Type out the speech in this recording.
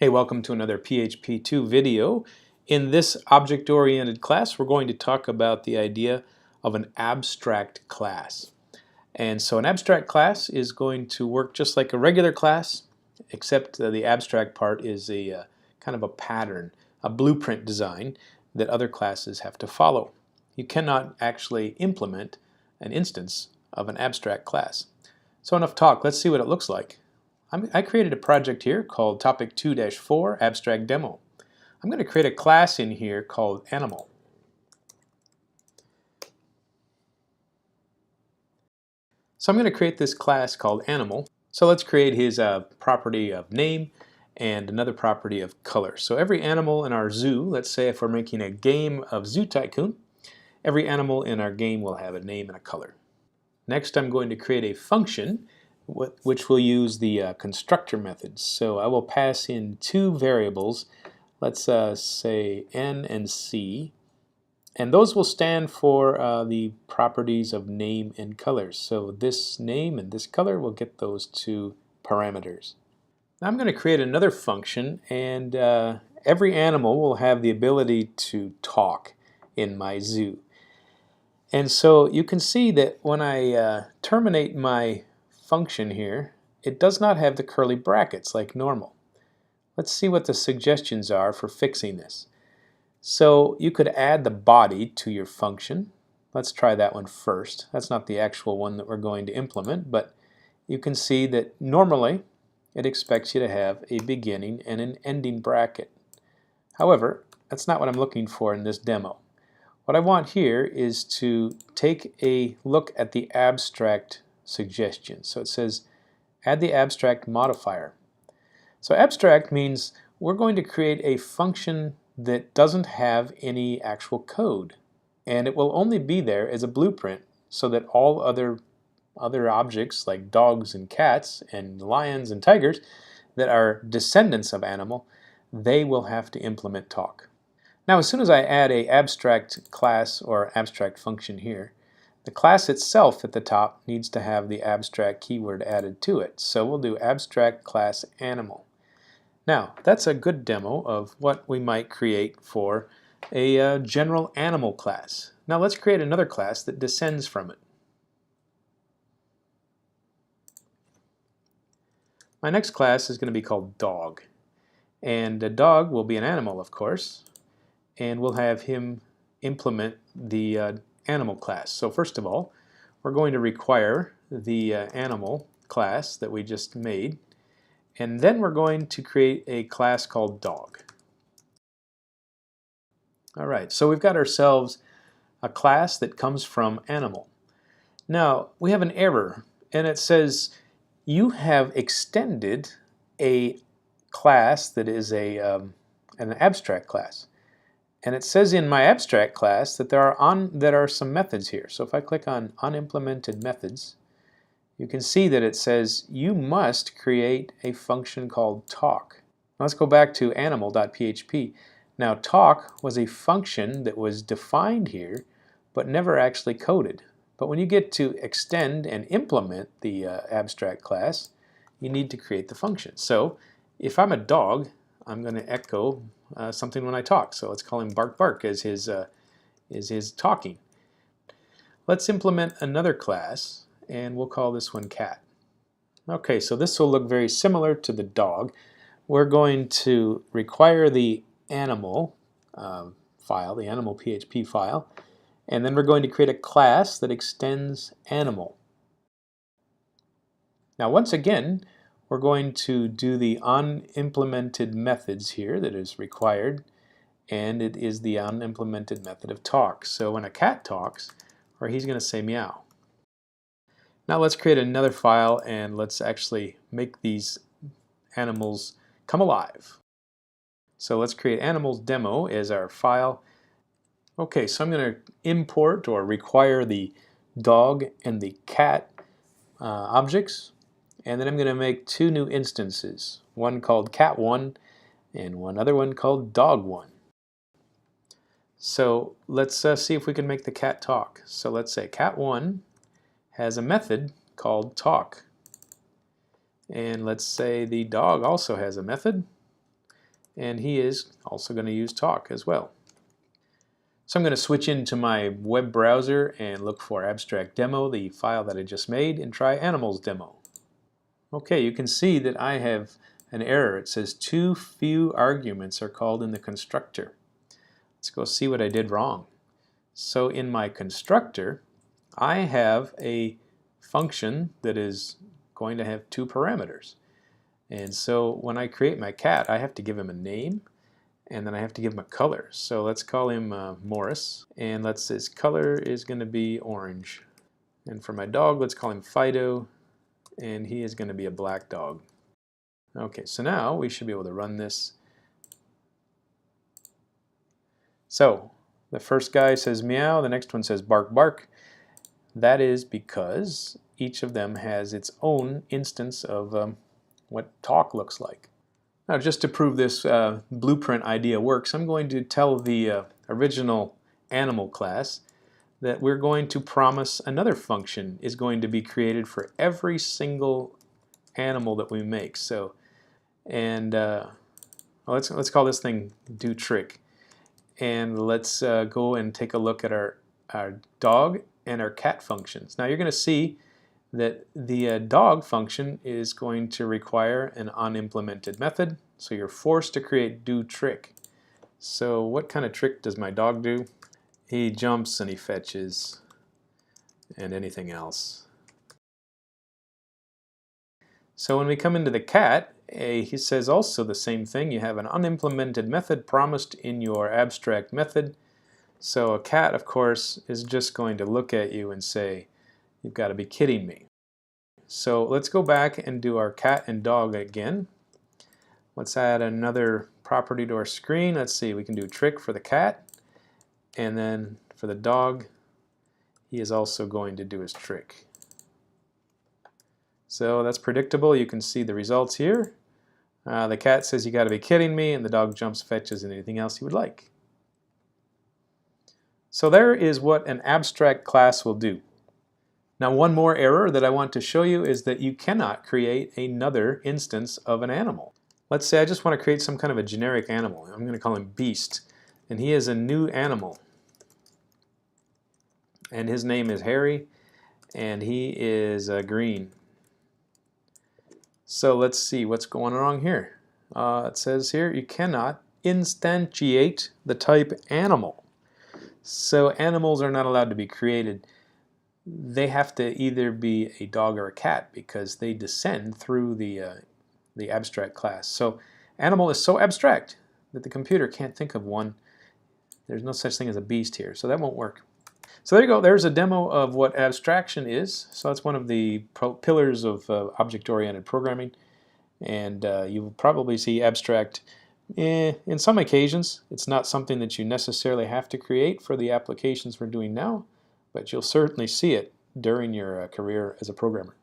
Hey, welcome to another PHP 2 video. In this object-oriented class, we're going to talk about the idea of an abstract class. And so an abstract class is going to work just like a regular class, except the abstract part is a kind of a pattern, a blueprint design that other classes have to follow. You cannot actually implement an instance of an abstract class. So enough talk, let's see what it looks like. I created a project here called Topic 2-4 Abstract Demo. I'm going to create a class in here called Animal. So I'm going to create this class called Animal. So let's create his property of name and another property of color. So every animal in our zoo, let's say if we're making a game of Zoo Tycoon, every animal in our game will have a name and a color. Next, I'm going to create a function which will use the constructor methods. So I will pass in two variables, let's say n and c, and those will stand for the properties of name and colors. So this name and this color will get those two parameters. Now I'm going to create another function, and every animal will have the ability to talk in my zoo. And so you can see that when I terminate my function here, it does not have the curly brackets like normal. Let's see what the suggestions are for fixing this. So you could add the body to your function. Let's try that one first. That's not the actual one that we're going to implement, but you can see that normally it expects you to have a beginning and an ending bracket. However, that's not what I'm looking for in this demo. What I want here is to take a look at the abstract suggestion. So it says add the abstract modifier. So abstract means we're going to create a function that doesn't have any actual code, and it will only be there as a blueprint so that all other objects like dogs and cats and lions and tigers that are descendants of animal, they will have to implement talk. Now, as soon as I add an abstract class or abstract function here, the class itself at the top needs to have the abstract keyword added to it. So we'll do abstract class animal. Now, that's a good demo of what we might create for a general animal class. Now let's create another class that descends from it. My next class is going to be called dog. And a dog will be an animal, of course, and we'll have him implement the animal class. So first of all, we're going to require the animal class that we just made, and then we're going to create a class called dog. Alright, so we've got ourselves a class that comes from animal. Now, we have an error, and it says you have extended a class that is an abstract class. And it says in my abstract class that there are some methods here. So if I click on unimplemented methods, you can see that it says you must create a function called talk. Now let's go back to animal.php. Now talk was a function that was defined here but never actually coded. But when you get to extend and implement the abstract class, you need to create the function. So if I'm a dog, I'm going to echo something when I talk. So let's call him Bark Bark as his talking. Let's implement another class, and we'll call this one Cat. Okay, so this will look very similar to the dog. We're going to require the animal file, the animal PHP file, and then we're going to create a class that extends animal. Now once again, we're going to do the unimplemented methods here that is required, and it is the unimplemented method of talk. So when a cat talks, or he's going to say meow. Now let's create another file and let's actually make these animals come alive. So let's create animals demo as our file. Okay, so I'm going to import or require the dog and the cat objects. And then I'm going to make two new instances, one called cat1 and one other one called dog1. So let's see if we can make the cat talk. So let's say cat1 has a method called talk. And let's say the dog also has a method. and he is also going to use talk as well. So I'm going to switch into my web browser and look for Abstract Demo, the file that I just made, and try Animals Demo. Okay, you can see that I have an error. It says too few arguments are called in the constructor. Let's go see what I did wrong. So in my constructor, I have a function that is going to have 2 parameters. And so when I create my cat, I have to give him a name, and then I have to give him a color. So let's call him Morris, and his color is going to be orange. And for my dog, let's call him Fido, and he is going to be a black dog. Okay, so now we should be able to run this. So the first guy says meow, the next one says bark bark. That is because each of them has its own instance of what talk looks like. Now, just to prove this blueprint idea works, I'm going to tell the original animal class that we're going to promise another function is going to be created for every single animal that we make. So, and let's call this thing do trick, and let's go and take a look at our dog and our cat functions. Now you're going to see that the dog function is going to require an unimplemented method, so you're forced to create do trick. So what kind of trick does my dog do? He jumps and he fetches and anything else. So when we come into the cat, he says also the same thing. You have an unimplemented method promised in your abstract method. So a cat, of course, is just going to look at you and say, you've got to be kidding me. So let's go back and do our cat and dog again. Let's add another property to our screen. Let's see, we can do trick for the cat, and then for the dog, he is also going to do his trick. So that's predictable. You can see the results here. The cat says, you got to be kidding me, and the dog jumps, fetches, and anything else he would like. So there is what an abstract class will do. Now, one more error that I want to show you is that you cannot create another instance of an animal. Let's say I just want to create some kind of a generic animal. I'm going to call him Beast, and he is a new animal. And his name is Harry, and he is green. So let's see what's going wrong here. It says here you cannot instantiate the type animal. So animals are not allowed to be created. They have to either be a dog or a cat because they descend through the abstract class. So animal is so abstract that the computer can't think of one. There's no such thing as a beast here, so that won't work. So there you go. There's a demo of what abstraction is. So that's one of the pillars of object-oriented programming. And you will probably see abstract in some occasions. It's not something that you necessarily have to create for the applications we're doing now, but you'll certainly see it during your career as a programmer.